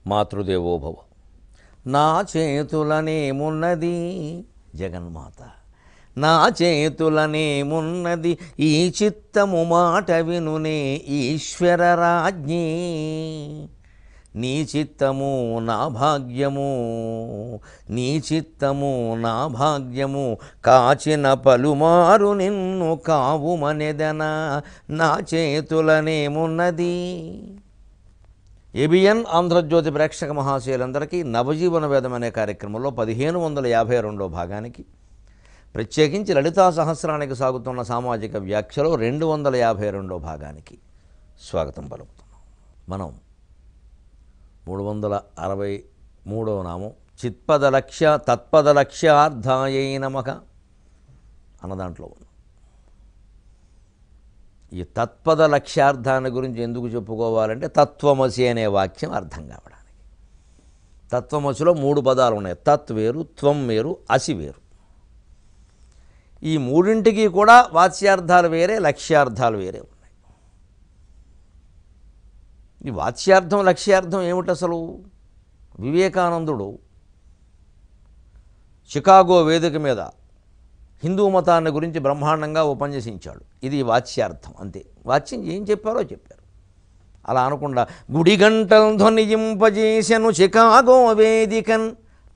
మాతృదేవోభవ. నా చేతులనేమున్నది జగన్మాత, నా చేతులనేమున్నది ఈ చిత్తము మాట వినునే ఈశ్వర రాజ్ఞి. నీ చిత్తము నా భాగ్యము, నీ చిత్తము నా భాగ్యము, కాచిన పలుమారు నిన్ను కావుమనెదన నా చేతులనేమున్నది. ఏబిఎన్ ఆంధ్రజ్యోతి ప్రేక్షక మహాశయులందరికీ నవజీవన వేదం అనే కార్యక్రమంలో 1552 భాగానికి, ప్రత్యేకించి లలితా సహస్రానికి సాగుతున్న సామాజిక వ్యాఖ్యలో 252 భాగానికి స్వాగతం పలుకుతున్నాం. మనం 363వ నామం తత్పద లక్ష్యార్థాయై నమః అన్న దాంట్లో ఉన్నాం. ఈ తత్పద లక్ష్యార్థాన్ని గురించి ఎందుకు చెప్పుకోవాలంటే తత్వమసి అనే వాక్యం అర్థం కావడానికి. తత్వమసిలో 3 పదాలు ఉన్నాయి. తత్ వేరు, త్వం వేరు, అసి వేరు. ఈ మూడింటికి కూడా వాచ్యార్థాలు వేరే, లక్ష్యార్థాలు వేరే ఉన్నాయి. ఈ వాచ్యార్థం లక్ష్యార్థం ఏమిటి అసలు? వివేకానందుడు చికాగో వేదిక మీద హిందూ మతాన్ని గురించి బ్రహ్మాండంగా ఉపన్యసించాడు. ఇది వాచ్యార్థం అంతే. వాచ్యం ఏం చెప్పారో చెప్పారు. అలా అనకుండా గుడి గంటలు ధ్వనింపజేసెను చికాగో వేదికన్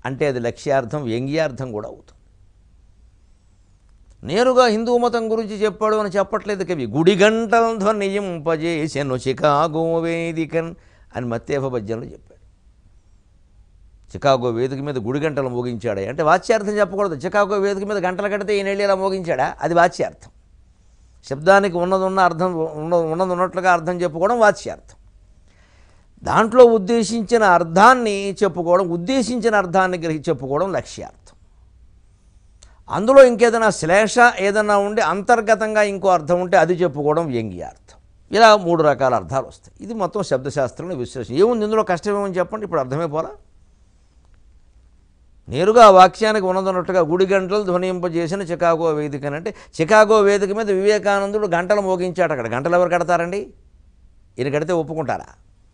అంటే అది లక్ష్యార్థం, వ్యంగ్యార్థం కూడా అవుతుంది. నేరుగా హిందూ మతం గురించి చెప్పాడు అని చెప్పట్లేదు కవి. గుడి గంటలు ధ్వనింపజేసెను చికాగో వేదికన్ అని మత్తేఫ పద్యంలో చెప్పాడు. చికాగో వేదిక మీద గుడి గంటలు మోగించాడా అంటే వాచ్యార్థం చెప్పకూడదు. చికాగో వేదిక మీద గంటలు కడితే ఈయన వెళ్ళి ఇలా మోగించాడా, అది వాచ్యార్థం. శబ్దానికి ఉన్నట్లుగా అర్థం చెప్పుకోవడం వాచ్యార్థం. దాంట్లో ఉద్దేశించిన అర్థాన్ని చెప్పుకోవడం, ఉద్దేశించిన అర్థాన్ని చెప్పుకోవడం లక్ష్యార్థం. అందులో ఇంకేదైనా శ్లేష ఏదైనా ఉండి అంతర్గతంగా ఇంకో అర్థం ఉంటే అది చెప్పుకోవడం వ్యంగ్యార్థం. ఇలా 3 రకాల అర్థాలు వస్తాయి. ఇది మొత్తం శబ్దశాస్త్రంలో విశ్లేషణ. ఏముంది ఇందులో కష్టమేమని చెప్పండి, ఇప్పుడు అర్థమే పోలా. నేరుగా వాక్యానికి ఉన్నదన్నట్టుగా గుడి గంటలు ధ్వనింపజేసిన చికాగో వేదిక అంటే చికాగో వేదిక మీద వివేకానందుడు గంటలు మోగించాడు. అక్కడ గంటలు ఎవరు కడతారండి? ఈయన కడితే ఒప్పుకుంటారా?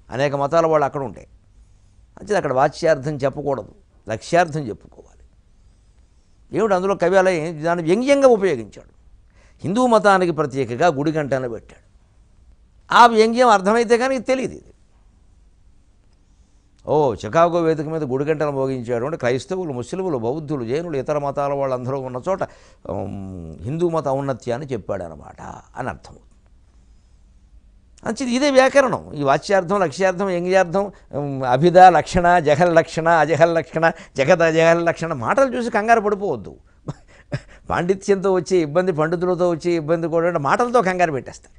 అనేక మతాల వాళ్ళు అక్కడ ఉంటాయి. అంటే అక్కడ వాచ్యార్థం చెప్పకూడదు, లక్ష్యార్థం చెప్పుకోవాలి. ఏమిటి అందులో కవి అలా దాన్ని వ్యంగ్యంగా ఉపయోగించాడు. హిందూ మతానికి ప్రత్యేకంగా గుడి గంటలను పెట్టాడు. ఆ వ్యంగ్యం అర్థమైతే కానీ తెలియదు. ఇది చికాగో వేదిక మీద గుడి గంటలు మోగించాడు అంటే క్రైస్తవులు, ముస్లింలు, బౌద్ధులు, జైనులు, ఇతర మతాల వాళ్ళందరూ ఉన్న చోట హిందూ మత ఔన్నత్యాన్ని చెప్పాడనమాట అని అర్థం. మంచిది, ఇదే వ్యాకరణం. ఈ వాచ్యార్థం, లక్ష్యార్థం, వ్యంగ్యార్థం, అభిధ లక్షణ, జహల్ లక్షణ, అజహల్ లక్షణ, జగత్ అజహల్ లక్షణ మాటలు చూసి కంగారు పడిపోవద్దు. పాండిత్యంతో వచ్చే ఇబ్బంది, పండితులతో వచ్చే ఇబ్బంది కూడా మాటలతో కంగారు పెట్టేస్తారు.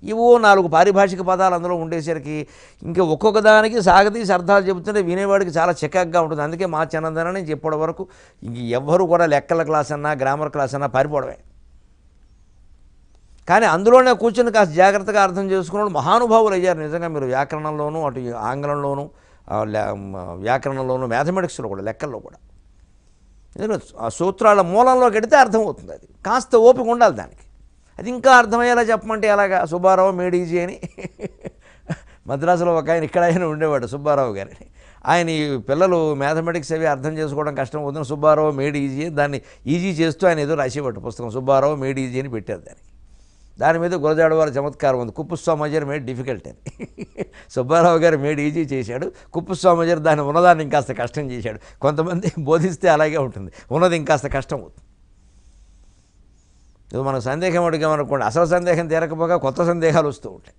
ఇవో 4 పారిభాషిక పదాలు అందులో ఉండేసరికి ఇంకా ఒక్కొక్క దానికి సాగతీసి అర్థాలు చెబుతుంటే వినేవాడికి చాలా చికాగ్గా ఉంటుంది. అందుకే మా చిన్నదన నుంచి ఇప్పటి వరకు ఇంక ఎవ్వరూ కూడా లెక్కల క్లాస్ అన్నా గ్రామర్ క్లాస్ అన్నా పారిపోవడమే. కానీ అందులోనే కూర్చొని కాస్త జాగ్రత్తగా అర్థం చేసుకున్నాడు మహానుభావులు అయ్యారు. నిజంగా మీరు వ్యాకరణంలోనూ, అటు ఆంగ్లంలోనూ, వ్యాకరణంలోనూ, మ్యాథమెటిక్స్లో కూడా, లెక్కల్లో కూడా ఆ సూత్రాల మూలంలో కడితే అర్థమవుతుంది. అది కాస్త ఓపిక ఉండాలి దానికి. అది ఇంకా అర్థమయ్యేలా చెప్పమంటే అలాగా సుబ్బారావు మేడీజీ అని మద్రాసులో ఒక ఆయన ఇక్కడ ఆయన ఉండేవాడు, సుబ్బారావు గారిని. ఆయన ఈ పిల్లలు మ్యాథమెటిక్స్ అవి అర్థం చేసుకోవడం కష్టం అవుతుంది, సుబ్బారావు మేడ్ ఈజీ, దాన్ని ఈజీ చేస్తూ ఆయన ఏదో రాసేవాడు పుస్తకం, సుబ్బారావు మేడ్ ఈజీ అని పెట్టారు. దాని మీద గురజాడ వారి చమత్కారం ఉంది, కుప్పుస్వామజర్ మేడ్ డిఫికల్ట్ అని. సుబ్బారావు గారు మేడ్ ఈజీ చేశాడు, కుప్పుస్వామజర్ దాన్ని ఉన్నదాన్ని ఇంకాస్త కష్టం చేశాడు. కొంతమంది బోధిస్తే అలాగే ఉంటుంది, ఉన్నది ఇంకాస్త కష్టం అవుతుంది. ఇది మనకు సందేహం అడిగామనుకోండి, అసలు సందేహం తీరకపోగా కొత్త సందేహాలు వస్తూ ఉంటాయి.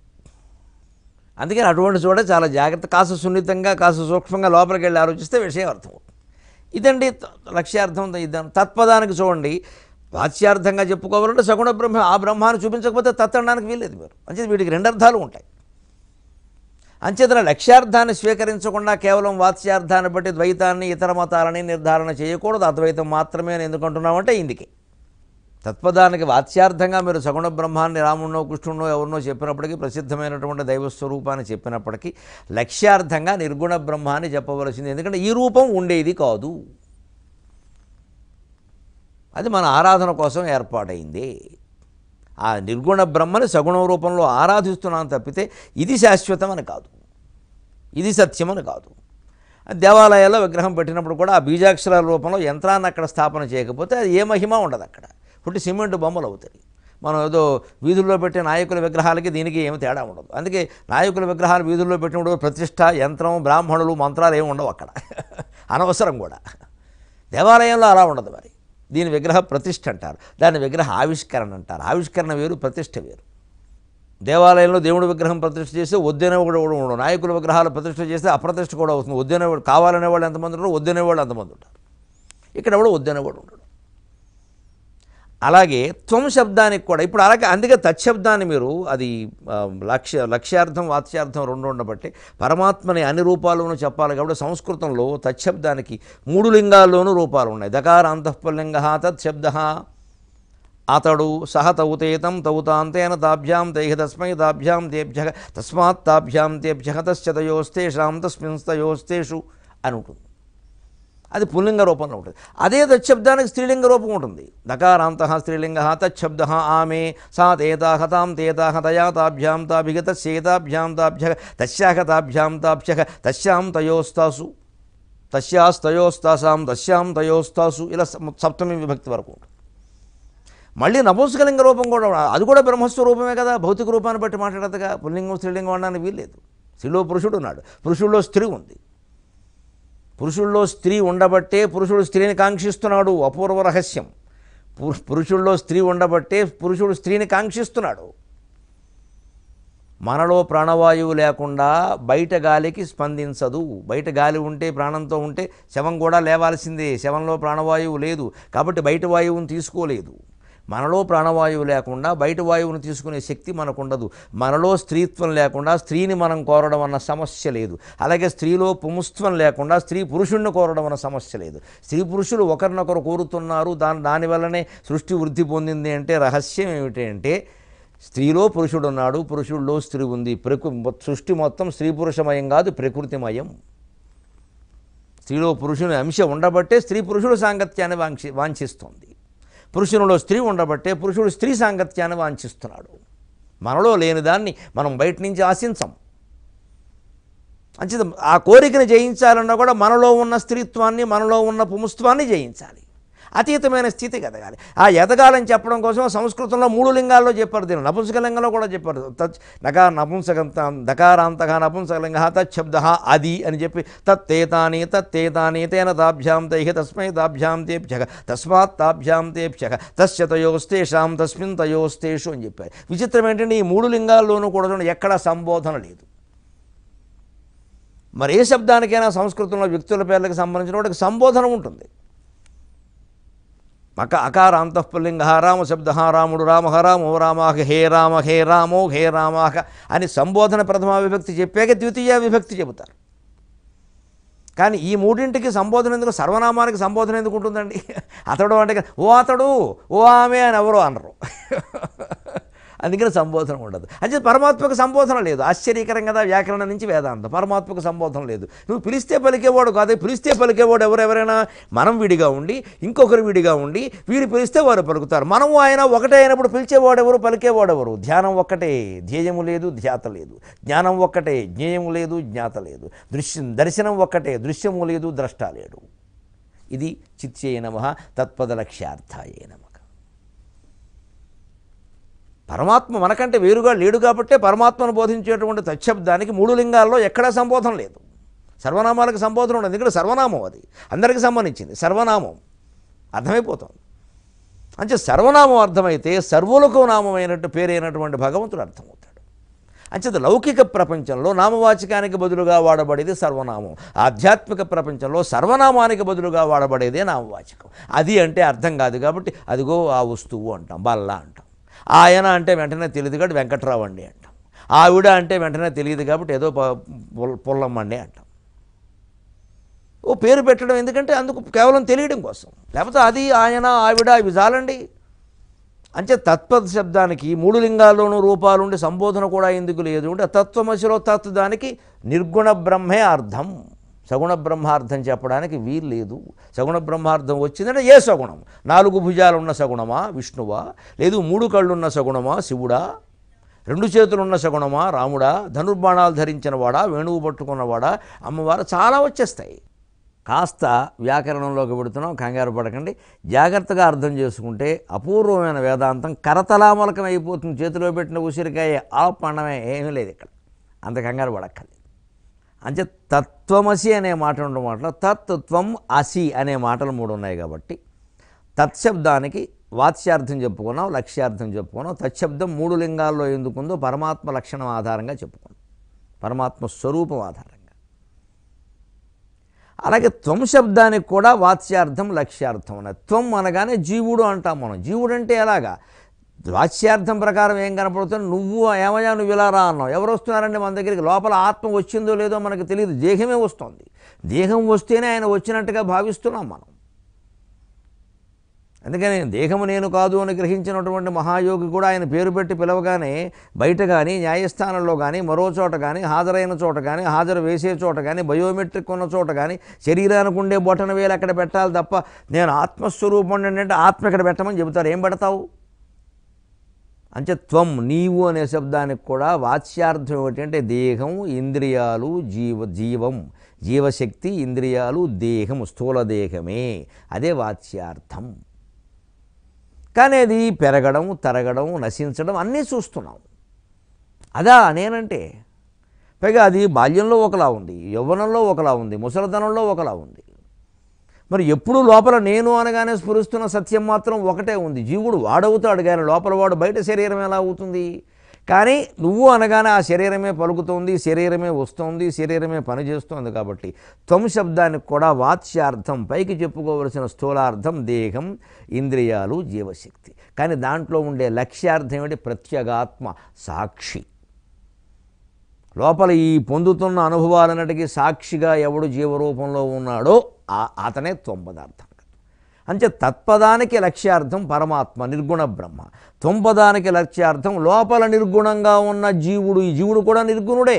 అందుకని అటువంటి చోట చాలా జాగ్రత్త, కాస్త సున్నితంగా, కాస్త సూక్ష్మంగా లోపలికి వెళ్ళి ఆలోచిస్తే విషయం అర్థమవుతుంది. ఇదండి లక్ష్యార్థం. ఇద్దాం. తత్పదానికి చూడండి, వాచ్యార్థంగా చెప్పుకోవాలంటే సగుణ బ్రహ్మ, ఆ బ్రహ్మాన్ని చూపించకపోతే తత్ అనడానికి వీల్లేదు మీరు. అంచేది వీటికి 2 అర్థాలు ఉంటాయి. అంచేతన లక్ష్యార్థాన్ని స్వీకరించకుండా కేవలం వాచ్యార్థాన్ని బట్టి ద్వైతాన్ని, ఇతర మతాలని నిర్ధారణ చేయకూడదు. అద్వైతం మాత్రమే అని ఎందుకంటున్నామంటే ఇందుకే. తత్పదానికి వాచ్యార్థంగా మీరు సగుణ బ్రహ్మాన్ని రాముడినో, కృష్ణుడినో, ఎవరినో చెప్పినప్పటికీ, ప్రసిద్ధమైనటువంటి దైవస్వరూపాన్ని చెప్పినప్పటికీ లక్ష్యార్థంగా నిర్గుణ బ్రహ్మాన్ని చెప్పవలసింది. ఎందుకంటే ఈ రూపం ఉండేది కాదు, అది మన ఆరాధన కోసం ఏర్పాటైంది. ఆ నిర్గుణ బ్రహ్మని సగుణ రూపంలో ఆరాధిస్తున్నాను తప్పితే ఇది శాశ్వతం అని కాదు. ఇది సత్యమని కాదు. దేవాలయాల్లో విగ్రహం పెట్టినప్పుడు కూడా ఆ బీజాక్షరాల రూపంలో యంత్రాన్ని అక్కడ స్థాపన చేయకపోతే అది ఏ మహిమ ఉండదు అక్కడ. పుట్టి సిమెంట్ బొమ్మలు అవుతాయి. మనం ఏదో వీధుల్లో పెట్టే నాయకుల విగ్రహాలకి దీనికి ఏమి తేడా ఉండదు. అందుకే నాయకుల విగ్రహాలు వీధుల్లో పెట్టినప్పుడు ప్రతిష్ట, యంత్రం, బ్రాహ్మణులు, మంత్రాలు ఏమి ఉండవు అక్కడ. అనవసరం కూడా. దేవాలయంలో అలా ఉండదు. మరి దీని విగ్రహ ప్రతిష్ఠ అంటారు, దాని విగ్రహ ఆవిష్కరణ అంటారు. ఆవిష్కరణ వేరు, ప్రతిష్ఠ వేరు. దేవాలయంలో దేవుడి విగ్రహం ప్రతిష్ఠ చేస్తే వద్దనేవాడు కూడా ఉండవు. నాయకుల విగ్రహాలు ప్రతిష్ఠ చేస్తే అప్రతిష్ఠ కూడా అవుతుంది. వద్దనేవాడు, కావాలనేవాళ్ళు ఎంతమంది ఉంటారు, వద్దనేవాళ్ళు అంతమంది ఉంటారు. ఇక్కడ ఎవడు వద్దనేవాడు ఉండడు. అలాగే త్వం శబ్దానికి కూడా ఇప్పుడు అలాగే, అందుకే తత్శబ్దాన్ని మీరు అది లక్ష్యార్థం వాత్స్యార్థం రెండు ఉండబట్టి పరమాత్మని అన్ని రూపాల్లోనూ చెప్పాలి. కాబట్టి సంస్కృతంలో తత్శబ్దానికి 3 లింగాల్లోనూ రూపాలు ఉన్నాయి. దకార అంతఃపుల్లింగ తత్శబ్ద, అతడు సహ తౌతేతం తౌతాంతేన తాభ్యాం తైహ తస్మై తాభ్యాం తేభ్య తస్మాత్ తాభ్యాం తేభ్య తస్యతయోస్తేషాం తస్మింస్తయోస్తేషు అని ఉంటుంది. అది పుల్లింగ రూపంలో ఉంటుంది. అదే తత్శబ్దానికి స్త్రీలింగ రూపం ఉంటుంది. దకారాంత స్త్రీలింగ తత్శబ్ద ఆమె సా తేతాహ తాం తేతాహ తయా తాభ్యాం తాభిగ తస్యేతాభ్యాం తాభ్య తస్యాహ తాభ్యాం తాభ్య తస్యాం తయోస్తాసు తస్యాస్తయోస్తాసాం తస్యాం తయోస్తాసు, ఇలా సప్తమి విభక్తి వరకు ఉంటుంది. మళ్ళీ నపుంసకలింగ రూపం కూడా, అది కూడా బ్రహ్మస్వరూపమే కదా. భౌతిక రూపాన్ని బట్టి మాట్లాడదుగా. పుల్లింగం స్త్రీలింగం అనడానికి వీల్లేదు. స్త్రీలో పురుషుడు ఉన్నాడు, పురుషుల్లో స్త్రీ ఉంది. పురుషుల్లో స్త్రీ ఉండబట్టే పురుషుడు స్త్రీని కాంక్షిస్తున్నాడు. అపూర్వ రహస్యం. పురుషుల్లో స్త్రీ ఉండబట్టే పురుషుడు స్త్రీని కాంక్షిస్తున్నాడు. మనలో ప్రాణవాయువు లేకుండా బయట గాలికి స్పందించదు. బయట గాలి ఉంటే, ప్రాణంతో ఉంటే శవం కూడా లేవాల్సిందే. శవంలో ప్రాణవాయువు లేదు కాబట్టి బయట వాయువును తీసుకోలేదు. మనలో ప్రాణవాయువు లేకుండా బయట వాయువును తీసుకునే శక్తి మనకుండదు. మనలో స్త్రీత్వం లేకుండా స్త్రీని మనం కోరడం అన్న సమస్య లేదు. అలాగే స్త్రీలో పుంస్త్వం లేకుండా స్త్రీ పురుషుణ్ణి కోరడం అన్న సమస్య లేదు. స్త్రీ పురుషులు ఒకరినొకరు కోరుతున్నారు. దానివల్లనే సృష్టి వృద్ధి పొందింది. అంటే రహస్యం ఏమిటి అంటే, స్త్రీలో పురుషుడు ఉన్నాడు, పురుషుల్లో స్త్రీ ఉంది. సృష్టి మొత్తం స్త్రీ పురుషమయం కాదు, ప్రకృతిమయం. స్త్రీలో పురుషుని అంశ ఉండబట్టే స్త్రీ పురుషుడు సాంగత్యాన్ని వాంఛిస్తుంది. పురుషునిలో స్త్రీ ఉండబట్టే పురుషుడు స్త్రీ సాంగత్యాన్ని వాంఛిస్తున్నాడు. మనలో లేని దాన్ని మనం బయట నుంచి ఆశించం. అంచేత ఆ కోరికను జయించాలన్నా కూడా మనలో ఉన్న స్త్రీత్వాన్ని, మనలో ఉన్న పుంస్త్వాన్ని జయించాలి. అతీతమైన స్థితి ఎదగాలి. ఆ ఎదగాలని చెప్పడం కోసం సంస్కృతంలో 3 లింగాల్లో చెప్పారు. దీన్ని నపుంసకలింగంలో కూడా చెప్పారు. దకారాంతగా నపుంసకలింగ తత్శబ్ద అది అని చెప్పి తత్తేతాని తత్తేతాని తేన తాభ్యాం తైహ తస్మై తాభ్యాం తేభ్య తస్మాత్ తాభ్యాం తేభ్య తస్య తయోస్తేషాం తస్మిన్ తయోస్తేషు అని చెప్పారు. విచిత్రం ఏంటంటే ఈ 3 లింగాల్లోనూ కూడా ఎక్కడా సంబోధన లేదు. మరి ఏ శబ్దానికైనా సంస్కృతంలో వ్యక్తుల పేర్లకు సంబంధించిన వాటికి సంబోధన ఉంటుంది. అకార అంతఃపుల్లింగ రామ శబ్ద రాముడు రామ రామో రామాహ హే రామ హే రామో హే రామాహ అని సంబోధన ప్రథమా విభక్తి చెప్పాక ద్వితీయ విభక్తి చెబుతారు. కానీ ఈ మూడింటికి సంబోధన ఎందుకు, సర్వనామానికి సంబోధన ఎందుకు ఉంటుందండి? అతడు అంటే ఓ అతడు, ఓ ఆమె అని ఎవరో అనరు. అందుకని సంబోధన ఉండదు. అంటే పరమాత్మకు సంబోధన లేదు. ఆశ్చర్యకరం కదా. వ్యాకరణం నుంచి వేదాంతం. పరమాత్మకు సంబోధన లేదు. నువ్వు పిలిస్తే పలికేవాడు కాదు. పిలిస్తే పలికేవాడు ఎవరెవరైనా మనం విడిగా ఉండి, ఇంకొకరు విడిగా ఉండి, వీరు పిలిస్తే వారు పలుకుతారు. మనము ఆయన ఒకటే అయినప్పుడు పిలిచేవాడెవరు, పలికేవాడెవరు? ధ్యానం ఒక్కటే, ధ్యేయము లేదు, ధ్యాత లేదు. జ్ఞానం ఒక్కటే, జ్ఞేయము లేదు, జ్ఞాత లేదు. దర్శనం ఒక్కటే, దృశ్యము లేదు, ద్రష్ట లేడు. ఇది చిత్యై నమః తత్పద లక్ష్యార్థాయ నమః. పరమాత్మ మనకంటే వేరుగా లేడు కాబట్టే పరమాత్మను బోధించేటువంటి తత్శబ్దానికి 3 లింగాల్లో ఎక్కడా సంబోధన లేదు. సర్వనామాలకు సంబోధన ఉండదు. ఎందుకంటే సర్వనామం అది అందరికీ సంబంధించింది. సర్వనామం అర్థమైపోతుంది. అంటే సర్వనామం అర్థమైతే సర్వులకు నామమైనట్టు పేరైనటువంటి భగవంతుడు అర్థమవుతాడు. అంచేత లౌకిక ప్రపంచంలో నామవాచకానికి బదులుగా వాడబడేది సర్వనామం. ఆధ్యాత్మిక ప్రపంచంలో సర్వనామానికి బదులుగా వాడబడేదే నామవాచకం. అది అంటే అర్థం కాదు కాబట్టి అదిగో ఆ వస్తువు అంటాం, బల్ల అంటాం. ఆయన అంటే వెంటనే తెలియదు కాబట్టి వెంకట్రావు అండి అంటాం. ఆవిడ అంటే వెంటనే తెలియదు కాబట్టి ఏదో పుల్లమ్మండి అంటాం. ఓ పేరు పెట్టడం ఎందుకంటే అందుకు కేవలం తెలియడం కోసం. లేకపోతే అది, ఆయన, ఆవిడ ఇవి చాలండి. అంటే తత్పద శబ్దానికి 3 లింగాల్లోనూ రూపాలుండి సంబోధన కూడా ఎందుకు లేదు అంటే తత్వమశిలో తత్వదానికి నిర్గుణ బ్రహ్మే అర్థం. సగుణ బ్రహ్మార్థం చెప్పడానికి వీలు లేదు. సగుణ బ్రహ్మార్థం వచ్చిందంటే ఏ సగుణం? 4 భుజాలున్న సగుణమా విష్ణువా? లేదు 3 కళ్ళున్న సగుణమా శివుడా? రెండు చేతులున్న సగుణమా రాముడా, ధనుర్బాణాలు ధరించిన వాడా, వేణువు పట్టుకున్నవాడా, అమ్మవారు చాలా వచ్చేస్తాయి. కాస్త వ్యాకరణంలోకి పెడుతున్నాం, కంగారు పడకండి. జాగ్రత్తగా అర్థం చేసుకుంటే అపూర్వమైన వేదాంతం కరతలామలకం అయిపోతుంది. చేతిలో పెట్టిన ఉసిరికాయ ఆపండమే, ఏమీ లేదు ఇక్కడ, అంత కంగారు పడక్కర్లేదు. అంటే తత్వమసి అనే మాట ఉన్న మాటలో తత్వం అసి అనే మాటలు 3 ఉన్నాయి కాబట్టి తత్శబ్దానికి వాత్స్యార్థం చెప్పుకున్నాం, లక్ష్యార్థం చెప్పుకున్నాం. తత్శబ్దం 3 లింగాల్లో ఎందుకుందో పరమాత్మ లక్షణం ఆధారంగా చెప్పుకున్నాం, పరమాత్మ స్వరూపం ఆధారంగా. అలాగే త్వం శబ్దానికి కూడా వాత్స్యార్థం లక్ష్యార్థం అన్నది. త్వం అనగానే జీవుడు అంటాం మనం. జీవుడు అంటే ఎలాగా? వాత్స్యార్థం ప్రకారం ఏం కనపడుతుంది? నువ్వు ఏమయ్యా, నువ్వు ఇలా రా అన్నావు. ఎవరు వస్తున్నారంటే మన దగ్గరికి? లోపల ఆత్మ వచ్చిందో లేదో మనకు తెలియదు, దేహమే వస్తుంది. దేహం వస్తేనే ఆయన వచ్చినట్టుగా భావిస్తున్నాం మనం. అందుకని దేహము నేను కాదు అని గ్రహించినటువంటి మహాయోగి కూడా ఆయన పేరు పెట్టి పిలవగానే బయట కానీ, న్యాయస్థానంలో కానీ, మరో చోట కానీ, హాజరైన చోట కానీ, హాజరు వేసే చోట కానీ, బయోమెట్రిక్ ఉన్న చోట కానీ శరీరానికి ఉండే బొటన వేలు అక్కడ పెట్టాలి తప్ప నేను ఆత్మస్వరూపం అంటే ఆత్మ ఇక్కడ పెట్టమని చెబుతారు. ఏం పెడతావు? అంటే త్వం నీవు అనే శబ్దానికి కూడా వాత్స్యార్థం ఏమిటంటే దేహం, ఇంద్రియాలు, జీవం, జీవశక్తి, ఇంద్రియాలు, దేహం, స్థూల దేహమే, అదే వాత్స్యార్థం. కానీ అది పెరగడం, తరగడం, నశించడం అన్నీ చూస్తున్నాం. అదా నేనంటే. పైగా అది బాల్యంలో ఒకలా ఉంది, యవ్వనంలో ఒకలా ఉంది, ముసలితనంలో ఒకలా ఉంది. మరి ఎప్పుడు లోపల నేను అనగానే స్ఫురిస్తున్న సత్యం మాత్రం ఒకటే ఉంది. జీవుడు వాడవుతాడు కానీ లోపల వాడు, బయట శరీరం ఎలా అవుతుంది? కానీ నువ్వు అనగానే ఆ శరీరమే పలుకుతోంది, శరీరమే వస్తోంది, శరీరమే పనిచేస్తోంది. కాబట్టి త్వం శబ్దానికి కూడా వాత్స్యార్థం, పైకి చెప్పుకోవలసిన స్థూలార్థం దేహం, ఇంద్రియాలు, జీవశక్తి. కానీ దాంట్లో ఉండే లక్ష్యార్థం ఏమిటి? ప్రత్యేగాత్మ, సాక్షి. లోపల ఈ పొందుతున్న అనుభవాలన్నిటికీ సాక్షిగా ఎవడు జీవరూపంలో ఉన్నాడో అతనే త్వం పదార్థం. అంటే తత్పదానికి లక్ష్యార్థం పరమాత్మ, నిర్గుణ బ్రహ్మ. త్వం పదానికి లక్ష్యార్థం లోపల నిర్గుణంగా ఉన్న జీవుడు. ఈ జీవుడు కూడా నిర్గుణుడే.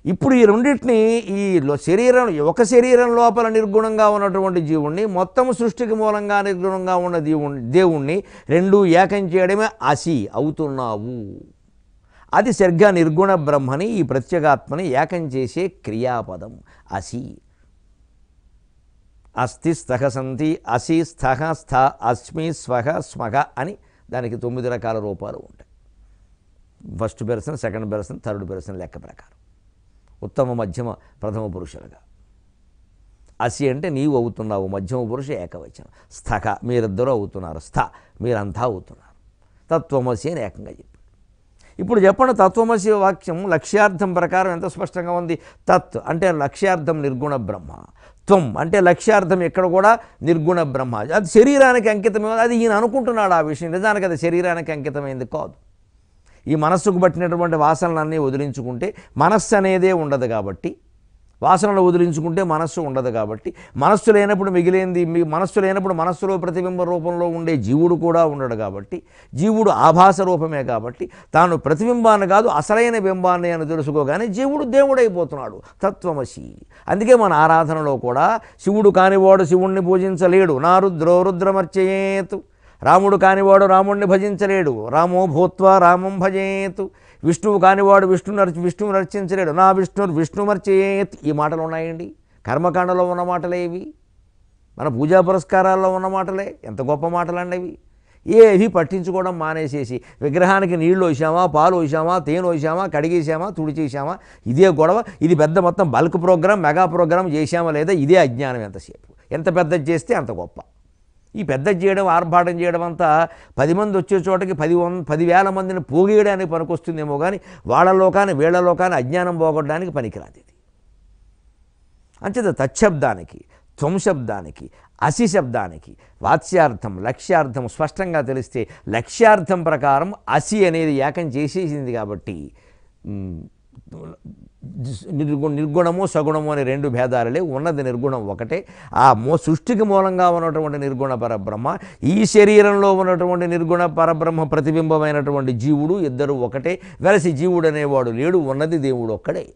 ఇప్పుడు ఈ రెండింటినీ, ఈ శరీరం, ఒక శరీరం లోపల నిర్గుణంగా ఉన్నటువంటి జీవుణ్ణి, మొత్తం సృష్టికి మూలంగా నిర్గుణంగా ఉన్న దేవుణ్ణి రెండు ఏకం చేయడమే అసి అవుతున్నావు. అది సరిగ్గా నిర్గుణ బ్రహ్మని, ఈ ప్రత్యేగాత్మని ఏకం చేసే క్రియాపదం అసి. అస్థి స్థః సంతి, అసి స్థః స్థ, అస్మి స్వహ స్మహ అని దానికి 9 రకాల రూపాలు ఉంటాయి. First person, second person, third person లెక్క ప్రకారం, ఉత్తమ మధ్యమ ప్రథమ పురుషులుగా. అసి అంటే నీవు అవుతున్నావు, మధ్యమ పురుష ఏకవచనం. స్థః మీరిద్దరూ అవుతున్నారు, స్థ మీరంతా అవుతున్నారు. తత్వమసి అని ఏకంగా చెప్పి. ఇప్పుడు చెప్పండి, తత్వమసి వాక్యం లక్ష్యార్థం ప్రకారం ఎంత స్పష్టంగా ఉంది? తత్ అంటే లక్ష్యార్థం నిర్గుణ బ్రహ్మ, త్వం అంటే లక్ష్యార్థం ఇక్కడ కూడా నిర్గుణ బ్రహ్మ. అది శరీరానికి అంకితమే. అది ఈయన అనుకుంటున్నాడు ఆ విషయం, నిజానికి అది శరీరానికి అంకితమైంది కాదు. ఈ మనస్సుకు పట్టినటువంటి వాసనలన్నీ వదిలించుకుంటే మనస్సు అనేదే ఉండదు కాబట్టి, వాసనలు వదిలించుకుంటే మనస్సు ఉండదు కాబట్టి, మనస్సు లేనప్పుడు మిగిలేంది, మనస్సు లేనప్పుడు మనస్సులో ప్రతిబింబ రూపంలో ఉండే జీవుడు కూడా ఉండడు కాబట్టి, జీవుడు ఆభాస రూపమే కాబట్టి తాను ప్రతిబింబాన్ని కాదు అసలైన బింబాన్ని అని తెలుసుకోగానే జీవుడు దేవుడైపోతున్నాడు. తత్వమసి. అందుకే మన ఆరాధనలో కూడా శివుడు కానివాడు శివుణ్ణి పూజించలేడు. నా రుద్రో రుద్రమర్చయేతు. రాముడు కానివాడు రాముణ్ణి భజించలేడు. రామో భూత్వా రామం భజేతు. విష్ణువు కానివాడు విష్ణువు రచించలేడు. నా విష్ణుమర్చేత్. ఈ మాటలు ఉన్నాయండి. కర్మకాండలో ఉన్న మాటలే ఇవి, మన పూజా పురస్కారాల్లో ఉన్న మాటలే. ఎంత గొప్ప మాటలు అండి ఇవి. ఏవి పట్టించుకోవడం మానేసేసి విగ్రహానికి నీళ్లు వేసామా, పాలు వేసామా, తేనె వేసామా, కడిగేసామా, తుడిచేసామా, ఇదే గొడవ. ఇది పెద్ద మొత్తం బల్క్ ప్రోగ్రాం, మెగా ప్రోగ్రాం చేసామా లేదా, ఇదే అజ్ఞానం. ఎంతసేపు ఎంత పెద్దది చేస్తే అంత గొప్ప. ఈ పెద్ద చేయడం, ఆర్భాటం చేయడం అంతా 10 మంది వచ్చే చోటకి 10,000 మందిని పోగేయడానికి పనికొస్తుందేమో కానీ వాళ్ళలో కానీ వీళ్లలో కానీ అజ్ఞానం పోగొట్టడానికి పనికిరాదు ఇది. అంచేత తచ్చబ్దానికి, త్వం శబ్దానికి, అసి శబ్దానికి వాత్స్యార్థం, లక్ష్యార్థం స్పష్టంగా తెలిస్తే లక్ష్యార్థం ప్రకారం అసి అనేది ఏకం చేసేసింది కాబట్టి నిర్గుణము సగుణము అనే 2 భేదాలలే. ఉన్నది నిర్గుణం ఒకటే. ఆ సృష్టికి మూలంగా ఉన్నటువంటి నిర్గుణ పరబ్రహ్మ, ఈ శరీరంలో ఉన్నటువంటి నిర్గుణ పరబ్రహ్మ ప్రతిబింబమైనటువంటి జీవుడు, ఇద్దరు ఒకటే. వెలసి జీవుడు అనేవాడు లేడు, ఉన్నది దేవుడు ఒక్కడే.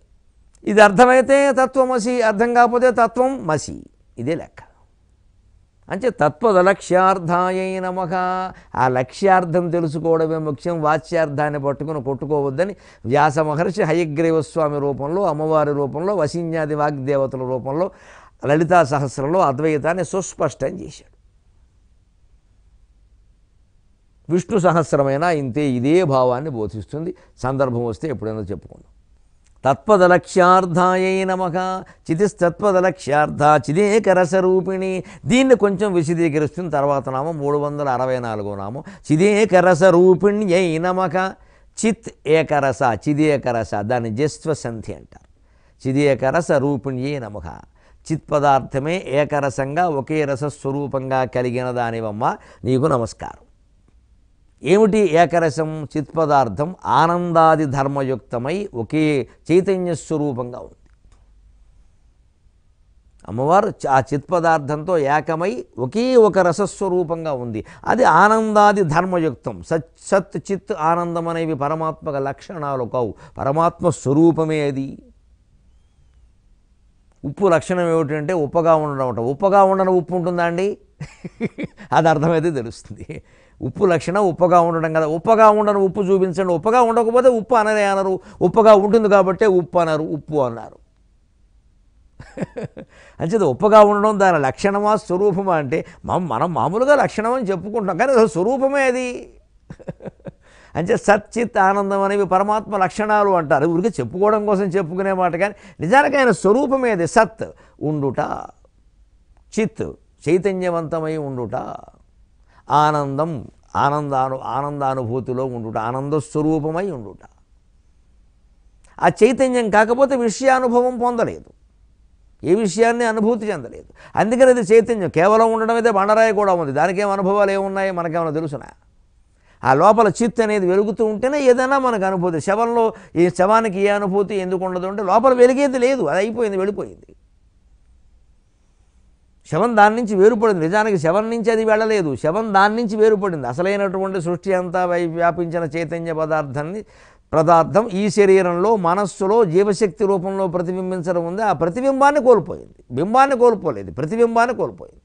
ఇది అర్థమైతే తత్వమసి, అర్థం కాకపోతే తత్వం మసి. ఇదే లెక్క. అంటే తత్వదలక్ష్యార్థాయై నమః. ఆ లక్ష్యార్థం తెలుసుకోవడమే ముఖ్యం, వాచ్యార్థాన్ని పట్టుకుని కొట్టుకోవద్దని వ్యాస మహర్షి హయగ్రీవస్వామి రూపంలో, అమ్మవారి రూపంలో, వశిన్యాది వాగ్దేవతల రూపంలో లలితా సహస్రంలో అద్వైతాన్ని సుస్పష్టం చేశాడు. విష్ణు సహస్రమైనా ఇంతే, ఇదే భావాన్ని బోధిస్తుంది. సందర్భం వస్తే ఎప్పుడైనా చెప్పుకుందాం. తత్వదలక్ష్యార్థాయై నమః. చితిస్తత్వదలక్ష్యార్థ చిదేకరసరూపిణి. దీన్ని కొంచెం విశదీకరిస్తుంది తర్వాత నామం 364 నామం. చిదేకరసరూపిణ్యై నమః. చిత్ ఏకరస, చిదేకరస, దాన్ని జస్వసంధి అంటారు. చిదేకరస రూపిణ్యై నమః. చిత్ పదార్థమే ఏకరసంగా ఒకే రసస్వరూపంగా కలిగిన దానివమ్మ నీకు నమస్కారం. ఏమిటి ఏకరసం? చిత్పదార్థం ఆనందాది ధర్మయుక్తమై ఒకే చైతన్య స్వరూపంగా ఉంది. అమ్మవారు ఆ చిత్పదార్థంతో ఏకమై ఒకే ఒక రసస్వరూపంగా ఉంది. అది ఆనందాది ధర్మయుక్తం. సత్ చిత్ ఆనందం అనేవి పరమాత్మక లక్షణాలు కావు, పరమాత్మ స్వరూపమే అది. ఉప్పు లక్షణం ఏమిటంటే ఉప్పగా ఉండడం అంట. ఉప్పగా ఉండని ఉప్పు ఉంటుందా అండి? అది అర్థమైతే తెలుస్తుంది. ఉప్పు లక్షణం ఉప్పగా ఉండడం కదా. ఉప్పగా ఉండని ఉప్పు చూపించండి. ఉప్పగా ఉండకపోతే ఉప్పు అనరే అనరు. ఉప్పగా ఉంటుంది కాబట్టే ఉప్పు అన్నారు, ఉప్పు అన్నారు. అంచేది ఉప్పగా ఉండడం దాని లక్షణమా స్వరూపమా అంటే మనం మామూలుగా లక్షణం అని చెప్పుకుంటాం, కానీ అసలు స్వరూపమే అది. అంటే సచ్చిత్ ఆనందం అనేవి పరమాత్మ లక్షణాలు అంటారు. ఊరికే చెప్పుకోవడం కోసం చెప్పుకునే మాట, కానీ నిజానికి ఆయన స్వరూపమే అది. సత్ ఉండుట, చిత్ చైతన్యవంతమై ఉండుట, ఆనందం ఆనందానుభూతిలో ఉండుట, ఆనందస్వరూపమై ఉండుట. ఆ చైతన్యం కాకపోతే విషయానుభవం పొందలేదు, ఏ విషయాన్ని అనుభూతి చెందలేదు. అందుకని అది చైతన్యం. కేవలం ఉండడం అయితే బండరాయి కూడా ఉంది, దానికి ఏం అనుభవాలు ఏమున్నాయి మనకేమైనా తెలుసునా? ఆ లోపల చిత్ అనేది వెలుగుతూ ఉంటేనే ఏదైనా మనకు అనుభూతి. శవంలో ఈ శవానికి ఏ అనుభూతి ఎందుకు ఉండదు అంటే లోపల వెలిగేది లేదు, అది అయిపోయింది, వెళ్ళిపోయింది. శవం దాని నుంచి వేరుపడింది. నిజానికి శవం నుంచి అది వెళ్ళలేదు, శవం దాని నుంచి వేరుపడింది. అసలైనటువంటి సృష్టి అంతా వ్యాపించిన చైతన్య పదార్థం ఈ శరీరంలో మనస్సులో జీవశక్తి రూపంలో ప్రతిబింబించడం ఉంది. ఆ ప్రతిబింబాన్ని కోల్పోయింది, బింబాన్ని కోల్పోలేదు, ప్రతిబింబాన్ని కోల్పోయింది.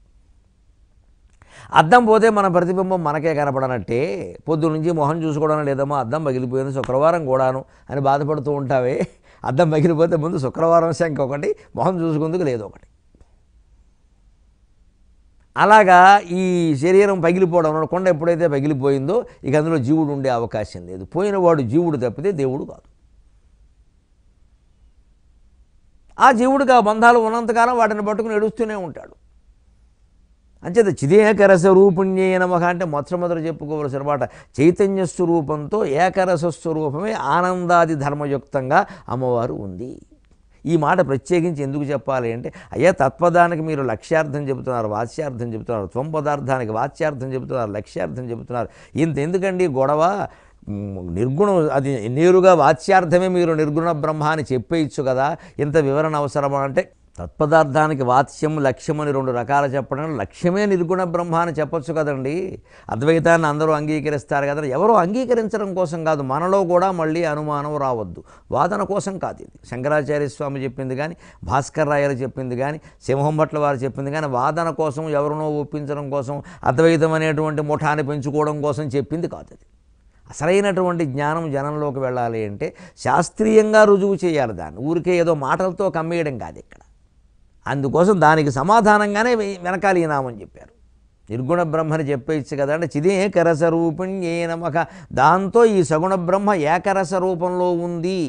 అద్దం పోతే మన ప్రతిబింబం మనకే కనపడనట్టే పొద్దు నుంచి మొహం చూసుకోవడం లేదమ్మా, అద్దం పగిలిపోయింది, శుక్రవారం కూడాను అని బాధపడుతూ ఉంటావే. అద్దం పగిలిపోతే ముందు శుక్రవారం సంఖ్య ఒకటి, మొహం చూసుకుందుకు లేదు ఒకటి. అలాగా ఈ శరీరం పగిలిపోవడం, కొండ ఎప్పుడైతే పగిలిపోయిందో ఇక అందులో జీవుడు ఉండే అవకాశం లేదు. పోయినవాడు జీవుడు తప్పితే దేవుడు కాదు. ఆ జీవుడికి ఆ బంధాలు ఉన్నంతకాలం వాటిని పట్టుకుని ఎడుస్తూనే ఉంటాడు. అంచేత చిదేకరస రూపిణ్యై నమః అంటే మొట్టమొదటి చెప్పుకోవలసిన మాట చైతన్య స్వరూపంతో ఏకరస స్వరూపమే ఆనందాది ధర్మయుక్తంగా అమ్మవారు ఉంది. ఈ మాట ప్రత్యేకించి ఎందుకు చెప్పాలి అంటే, అయ్యా తత్పదానికి మీరు లక్ష్యార్థం చెబుతున్నారు, వాచ్యార్థం చెబుతున్నారు, త్వం పదార్థానికి వాచ్యార్థం చెబుతున్నారు, లక్ష్యార్థం చెబుతున్నారు. ఎందుకండి గొడవ? నిర్గుణం అది నేరుగా వాచ్యార్థమే మీరు నిర్గుణ బ్రహ్మ అని చెప్పేయచ్చు కదా, ఇంత వివరణ అవసరమా అంటే, తత్పదార్థానికి వాచ్యం లక్ష్యం అని 2 రకాలు చెప్పడం, లక్ష్యమే నిర్గుణ బ్రహ్మ అని చెప్పొచ్చు కదండి. అద్వైతాన్ని అందరూ అంగీకరిస్తారు కదా, ఎవరో అంగీకరించడం కోసం కాదు, మనలో కూడా మళ్ళీ అనుమానం రావద్దు, వాదన కోసం కాదు. ఇది శంకరాచార్య స్వామి చెప్పింది కానీ, భాస్కర్ రాయలు చెప్పింది కానీ, సింహం భట్ల వారు చెప్పింది కానీ వాదన కోసం, ఎవరినో ఒప్పించడం కోసం, అద్వైతం అనేటువంటి ముఠాన్ని పెంచుకోవడం కోసం చెప్పింది కాదు. అది అసలైనటువంటి జ్ఞానం జనంలోకి వెళ్ళాలి అంటే శాస్త్రీయంగా రుజువు చేయాలి, దాన్ని ఊరికే ఏదో మాటలతో కమ్మేయడం కాదు ఇక్కడ. అందుకోసం దానికి సమాధానంగానే వెనకాల ఈ నామం చెప్పారు. నిర్గుణ బ్రహ్మని చెప్పేయచ్చు కదా అంటే చిదేకరస రూపిణ్యై నమః. దాంతో ఈ సగుణ బ్రహ్మ ఏకరస రూపంలో ఉంది,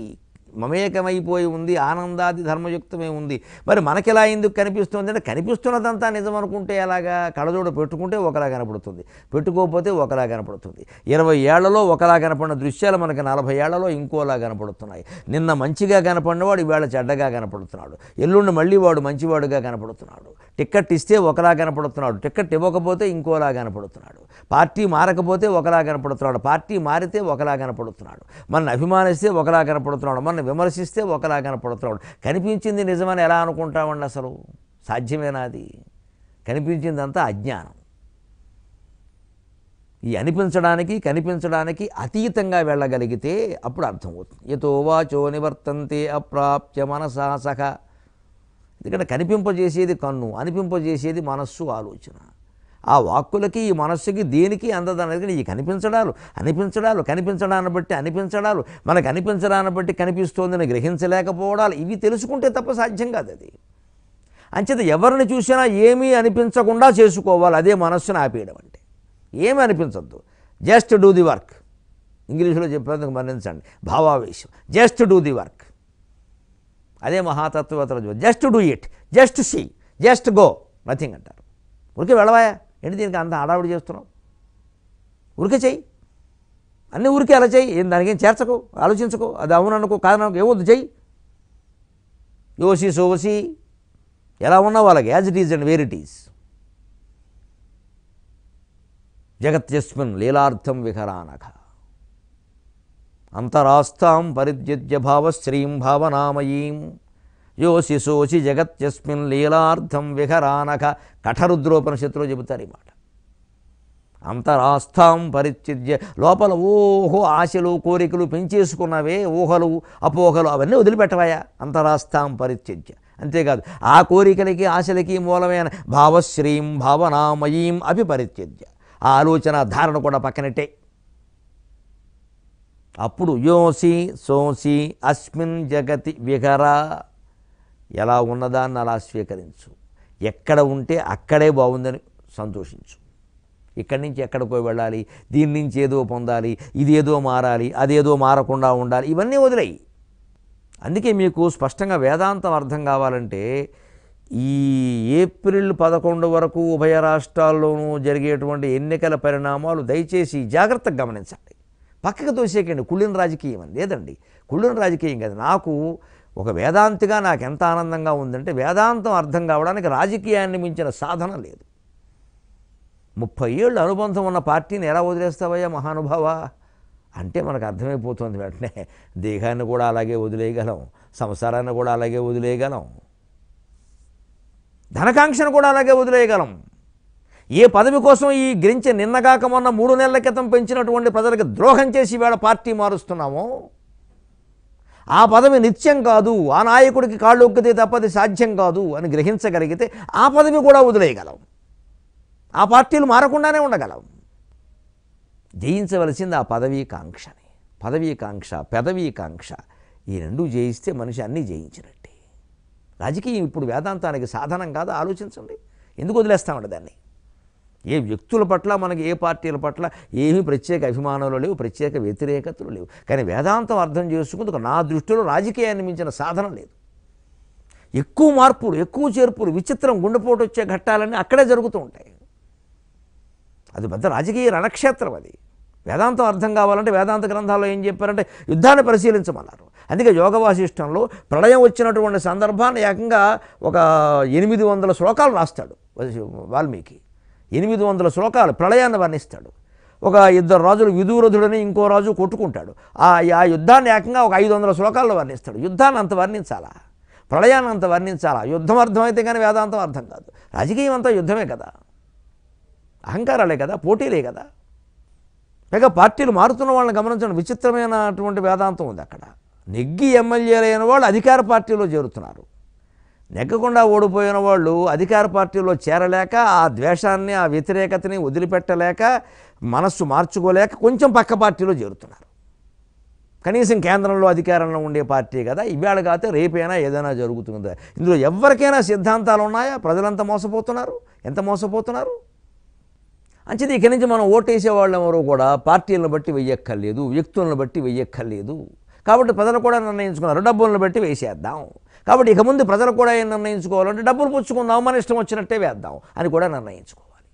మమేకమైపోయి ఉంది, ఆనందాది ధర్మయుక్తమే ఉంది. మరి మనకిలా ఎందుకు కనిపిస్తుంది అంటే, కనిపిస్తున్నదంతా నిజం అనుకుంటే ఎలాగా? కళ్ళజోడు పెట్టుకుంటే ఒకలా కనపడుతుంది, పెట్టుకోకపోతే ఒకలా కనపడుతుంది. 20 ఏళ్లలో ఒకలా కనపడిన దృశ్యాలు మనకి 40 ఏళ్లలో ఇంకోలా కనపడుతున్నాయి. నిన్న మంచిగా కనపడినవాడు ఈవేళ చెడ్డగా కనపడుతున్నాడు, ఎల్లుండి మళ్ళీ వాడు మంచివాడుగా కనపడుతున్నాడు. టిక్కెట్ ఇస్తే ఒకలా కనపడుతున్నాడు, టిక్కెట్ ఇవ్వకపోతే ఇంకోలా కనపడుతున్నాడు. పార్టీ మారకపోతే ఒకలా కనపడుతున్నాడు, పార్టీ మారితే ఒకలా కనపడుతున్నాడు. మన అభిమానిస్తే ఒకలా కనపడుతున్నాడు, మన విమర్శిస్తే ఒకలా కనపడుతున్నాడు. కనిపించింది నిజమని ఎలా అనుకుంటామండి? అసలు సాధ్యమేనా? అది కనిపించిందంతా అజ్ఞానం. ఈ కనిపించడానికి అతీతంగా వెళ్ళగలిగితే అప్పుడు అర్థమవుతుంది. యతో వాచో నివర్తంతే అప్రాప్య మనసా సఖ. ఎందుకంటే కనిపింపజేసేది కన్ను, అనిపింపజేసేది మనస్సు, ఆలోచన. ఆ వాక్కులకి ఈ మనస్సుకి దేనికి అందదనేది ఈ కనిపించడాన్ని బట్టి అనిపించడాలు మనకు అనిపించడాన్ని బట్టి కనిపిస్తోందని గ్రహించలేకపోవడాలు ఇవి తెలుసుకుంటే తప్ప సాధ్యం కాదు అది. అంచేత ఎవరిని చూసినా ఏమీ అనిపించకుండా చేసుకోవాలి. అదే మనస్సును ఆపేయడం అంటే. ఏమీ అనిపించద్దు, జస్ట్ డూ ది వర్క్. ఇంగ్లీష్లో చెప్పేందుకు మన్నించండి, భావావేశం. జస్ట్ డూ ది వర్క్, అదే మహాతత్వవేత్తలు. Just do it, just see, just go, nothing అంటారు. ఉరికే వెళ్ళవాయా ఏంటి దీనికి అంత హడావిడి చేస్తున్నావు? ఉరికే చెయ్యి, అన్నీ ఊరికే అలా చెయ్యి. ఏం దానికేం చేర్చకు, ఆలోచించకు, అది అవుననుకో కాదనుకో, ఏమొద్దు చెయ్యి. యోసి సోసి ఎలా ఉన్నా వాళ్ళకి as it is and where it is. జగత్యస్మిన్ లీలార్థం విహరానఘ అంతరాస్తాం పరిత్యజ్య భావశ్రీం భావనామయీం యోసి సోసి జగత్యస్మిన్ లీలార్థం విహరానఘ. కఠరుద్రోపనిషత్తులో చెబుతారు ఈ మాట. అంతరాస్థాం పరిత్యజ్య, లోపల ఓహో ఆశలు కోరికలు పెంచేసుకున్నవే, ఊహలు అపోహలు అవన్నీ వదిలిపెట్టవాయా. అంతరాస్థాం పరిత్యజ్య. అంతేకాదు ఆ కోరికలకి ఆశలకి మూలమైన భావశ్రీం భావనామయీం అపి పరిత్యజ్య, ఆ ఆలోచన ధారణ కూడా పక్కనట్టే. అప్పుడు యోసి సోసి అస్మిన్ జగతి విహర, ఎలా ఉన్నదాన్ని అలా స్వీకరించు. ఎక్కడ ఉంటే అక్కడే బాగుందని సంతోషించు. ఇక్కడి నుంచి ఎక్కడికో వెళ్ళాలి, దీని నుంచి ఏదో పొందాలి, ఇదేదో మారాలి, అదేదో మారకుండా ఉండాలి, ఇవన్నీ వదిలేయి. అందుకే మీకు స్పష్టంగా వేదాంతం అర్థం కావాలంటే ఈ ఏప్రిల్ 11 వరకు ఉభయ రాష్ట్రాల్లోనూ జరిగేటువంటి ఎన్నికల పరిణామాలు దయచేసి జాగ్రత్తగా గమనించండి. పక్కకు తోసేకండి కుళ్ళిన రాజకీయం అని. లేదండి, కుళ్ళిన రాజకీయం కాదు. నాకు ఒక వేదాంతిగా నాకు ఎంత ఆనందంగా ఉందంటే వేదాంతం అర్థం కావడానికి రాజకీయాన్ని మించిన సాధన లేదు. 30 ఏళ్ళు అనుబంధం ఉన్న పార్టీని ఎలా వదిలేస్తావయ్యా మహానుభావ అంటే మనకు అర్థమైపోతుంది వెంటనే. దేహాన్ని కూడా అలాగే వదిలేయగలం, సంసారాన్ని కూడా అలాగే వదిలేయగలం, ధనకాంక్షను కూడా అలాగే వదిలేయగలం. ఏ పదవి కోసం ఈ గ్రించె నిన్నగాక మొన్న 3 నెలల క్రితం పెంచినటువంటి ప్రజలకు ద్రోహం చేసి వేళ పార్టీ మారుస్తున్నామో, ఆ పదవి నిత్యం కాదు, ఆ నాయకుడికి కాళ్ళు ఒక్కితే తప్పది సాధ్యం కాదు అని గ్రహించగలిగితే ఆ పదవి కూడా వదిలేయగలం, ఆ పార్టీలు మారకుండానే ఉండగలం. జయించవలసింది ఆ పదవీ కాంక్షని. పదవీ కాంక్ష, పెదవీ కాంక్ష, ఈ రెండు జయిస్తే మనిషి అన్నీ జయించినట్టే. రాజకీయం ఇప్పుడు వేదాంతానికి సాధనం కాదు. ఆలోచించండి, ఎందుకు వదిలేస్తామండి దాన్ని? ఏ వ్యక్తుల పట్ల మనకి ఏ పార్టీల పట్ల ఏమీ ప్రత్యేక అభిమానాలు లేవు, ప్రత్యేక వ్యతిరేకతలు లేవు. కానీ వేదాంతం అర్థం చేసుకుందుకు నా దృష్టిలో రాజకీయాన్ని మించిన సాధన లేదు. ఎక్కువ మార్పులు, ఎక్కువ చేర్పులు, విచిత్రం గుండెపోటు వచ్చే ఘట్టాలన్నీ అక్కడే జరుగుతూ ఉంటాయి. అది పెద్ద రాజకీయ రణక్షేత్రం. అది వేదాంతం అర్థం కావాలంటే వేదాంత గ్రంథాల్లో ఏం చెప్పారంటే యుద్ధాన్ని పరిశీలించమన్నారు. అందుకే యోగ వాసిష్టంలో ప్రళయం వచ్చినటువంటి సందర్భాన్ని ఏకంగా ఒక 800 శ్లోకాలు రాస్తాడు వాల్మీకి. 800 శ్లోకాలు ప్రళయాన్ని వర్ణిస్తాడు. ఒక 2 రాజులు, విదూరథుడని ఇంకో రాజు కొట్టుకుంటాడు. ఆ యుద్ధాన్ని ఏకంగా ఒక 500 శ్లోకాల్లో వర్ణిస్తాడు. యుద్ధాన్ని అంత వర్ణించాలా, ప్రళయాన్ని అంత వర్ణించాలా? యుద్ధం అర్థమైతే కానీ వేదాంతం అర్థం కాదు. రాజకీయం అంతా యుద్ధమే కదా, అహంకారాలే కదా, పోటీలే కదా. పైగా పార్టీలు మారుతున్న వాళ్ళని గమనించండి, విచిత్రమైనటువంటి వేదాంతం ఉంది అక్కడ. నెగ్గి ఎమ్మెల్యేలైన వాళ్ళు అధికార పార్టీలో చేరుతున్నారు, నెగ్గకుండా ఓడిపోయిన వాళ్ళు అధికార పార్టీలో చేరలేక ఆ ద్వేషాన్ని, ఆ వ్యతిరేకతని వదిలిపెట్టలేక, మనస్సు మార్చుకోలేక కొంచెం పక్క పార్టీలో చేరుతున్నారు. కనీసం కేంద్రంలో అధికారంలో ఉండే పార్టీ కదా, ఇవాళ కాకపోతే రేపైనా ఏదైనా జరుగుతుందా? ఇందులో ఎవరికైనా సిద్ధాంతాలు ఉన్నాయా? ప్రజలంతా మోసపోతున్నారు. ఎంత మోసపోతున్నారు? అంచేది ఇక్కడి నుంచి మనం ఓటేసే వాళ్ళు ఎవరో కూడా పార్టీలను బట్టి వెయ్యక్కర్లేదు, వ్యక్తులను బట్టి వెయ్యక్కర్లేదు. కాబట్టి ప్రజలు కూడా నిర్ణయించుకున్నారు, డబ్బులను బట్టి వేసేద్దాం. కాబట్టి ఇక ముందు ప్రజలు కూడా ఏం నిర్ణయించుకోవాలంటే డబ్బులు పుచ్చుకుందాం, మన ఇష్టం వచ్చినట్టే వేద్దాం అని కూడా నిర్ణయించుకోవాలి.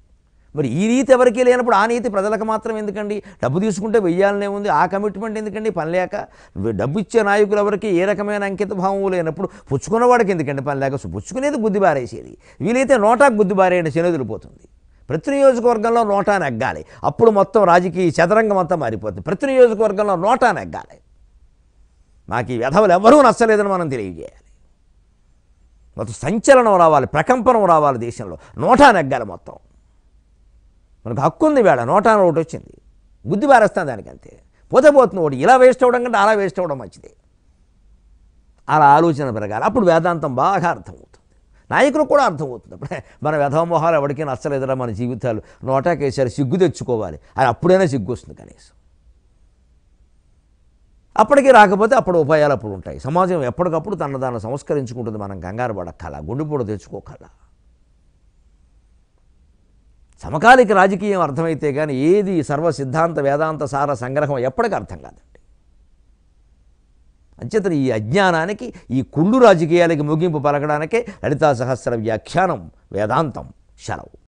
మరి ఈ నీతి ఎవరికీ లేనప్పుడు ఆ నీతి ప్రజలకు మాత్రం ఎందుకండి? డబ్బు తీసుకుంటే వెయ్యాలనే ఉంది, ఆ కమిట్మెంట్ ఎందుకండి? పని లేక డబ్బు ఇచ్చే నాయకులు ఎవరికి ఏ రకమైన అంకిత భావం లేనప్పుడు పుచ్చుకున్న వాడికి ఎందుకండి పని లేక? పుచ్చుకునేది బుద్ధి బారేసేది, వీలైతే నోటాకు బుద్ధి బారేయండి, శనొదిలిపోతుంది. ప్రతి నియోజకవర్గంలో నోటా నెగ్గాలి, అప్పుడు మొత్తం రాజకీయ చదరంగం అంతా మారిపోతుంది. ప్రతి నియోజకవర్గంలో నోటా నెగ్గాలి. మాకు ఈ వ్యధవలు ఎవరూ నచ్చలేదని మనం తెలియజేయాలి. మొత్తం సంచలనం రావాలి, ప్రకంపనం రావాలి దేశంలో, నోటా నెగ్గాలి మొత్తం. మనకు హక్కు ఉంది, వేళ నోటా ఒకటి వచ్చింది, బుద్ధి బారేస్తాను దానికి, అంతే. పోతే పోతుంది. ఒకటి ఇలా వేస్ట్ అవ్వడం కంటే అలా వేస్ట్ అవ్వడం మంచిది. అలా ఆలోచన పెరగాలి, అప్పుడు వేదాంతం బాగా అర్థమవుతుంది. నాయకులకు కూడా అర్థమవుతుంది. అప్పుడే మన వ్యధమోహాలు ఎవరికీ నచ్చలేదురా మన జీవితాలు, నోటాకేసారి సిగ్గు తెచ్చుకోవాలి అని అప్పుడైనా సిగ్గు వస్తుంది కనీసం. అప్పటికి రాకపోతే అప్పుడు ఉపాయాలు అప్పుడు ఉంటాయి. సమాజం ఎప్పటికప్పుడు తన దాన్ని సంస్కరించుకుంటుంది. మనం కంగారు పడక్కల, గుండెపోటు తెచ్చుకోకల. సమకాలిక రాజకీయం అర్థమైతే కానీ ఏది సర్వ సిద్ధాంత వేదాంత సార సంగ్రహం ఎప్పటికీ అర్థం కాదండి. అంచేతను ఈ అజ్ఞానానికి, ఈ కుళ్ళు రాజకీయాలకి ముగింపు పలకడానికే లలితా సహస్ర వ్యాఖ్యానం వేదాంతం సెలవు.